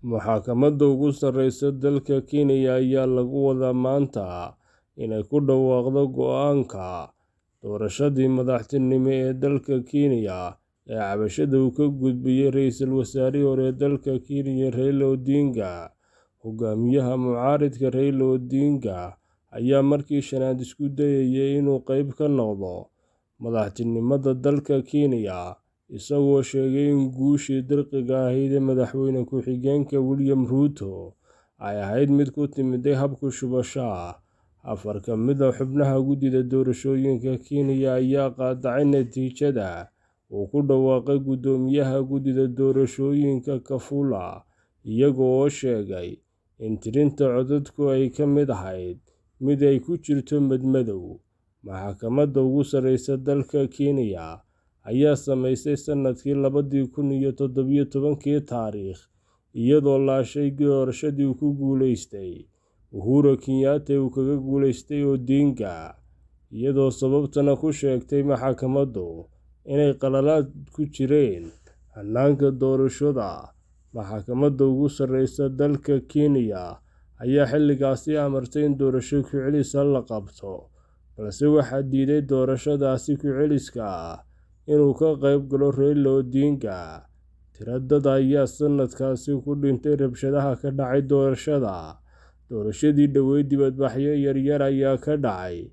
Maxkamadda ugu sarreysa dalka Kenya ayaa lagu wadaa maanta inay ku dhawaaqdo go'aanka doorashadii madaxtinimo ee dalka Kenya ee cabashada uu ka gudbiyay ra'iisul wasaarihii hore ee dalka Kenya Raila Odinga. Hogaamiyaha mucaaradka Raila Odinga ayaa markii shanaad isku dayay inuu qayb ka noqdo madaxtinimada dalka Kenya, isagoo sheegay in guushii dirqiga ahayd ee madaxweyne ku-xigeenka William Ruto ay ahayd mid ku timid hab ku shubasho ah. Afar ka mid ah xubnaha guddida doorashooyinka Kenya ayaa qaadacay natiijada uu ku dhawaaqay guddoomiyaha guddida doorashooyinka Kafula, iyaga oo sheegay in tirinta codadku ay ka mid ahayd mid ay ku jirto madmadow. Maxkamadda ugu sarreysa dalka Kenya ayaa samaysay sanadkii 2017 taariikh, iyadoo laashay doorashadii uu ku guuleystay Uhuru Kenyatta uu kaga guuleystay Odinga, iyadoo sababtana ku sheegtay maxkamaddu inay qaladaad ku jireen hannaanka doorashada. Maxkamadda ugu sarreysa dalka Kenya ayaa xilligaasi amartay in doorasho ku-celis la qabto, balse waxaa diiday doorashadaasi ku-celiska ah inuu ka qayb galo Raila Odinga. Tiro dad ayaa sanadkaasi ku dhintay rabshadaha ka dhacay doorashadii dhaweyd. Dibadbaxyo yaryar ayaa ka dhacay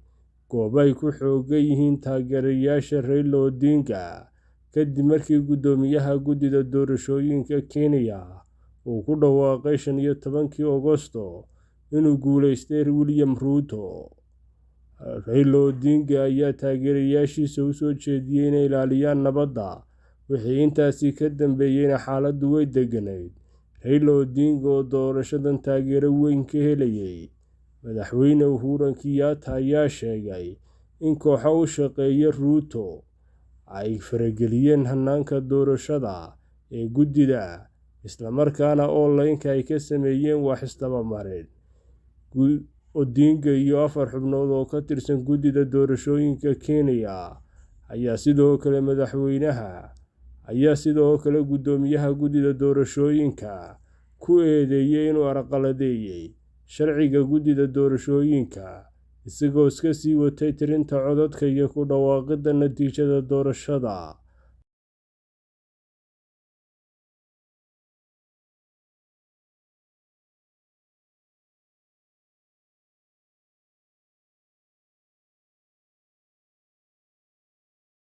goobo ay ku xooggan yihiin taageerayaasha Raila Odinga kadib markii guddoomiyaha guddida doorashooyinka Kenya uu ku dhawaaqay 15 Agoosto inuu guuleystay William Ruto. Raila Odinga ayaa taageerayaashiisa u soo jeediyay inay ilaaliyaan nabadda. Wixii intaasi ka dambeeyayna xaaladdu way degganayd. Raila Odinga oo doorashadan taageero weyn ka helayay madaxweyne Uhuru Kenyatta ayaa sheegay in kooxo u shaqeeya Ruto ay farageliyeen hannaanka doorashada ee guddida, isla markaana online-ka ay ka sameeyeen wax isdaba-marin. Odinga iyo 4 xubnood oo ka tirsan guddida doorashooyinka Kenya ayaa sidoo kale guddoomiyaha guddida doorashooyinka ku eedeeyay inuu carqaladeeyay sharciga guddida doorashooyinka, isagoo iska sii watay tirinta codadka iyo ku dhawaaqidda natiijada doorashada.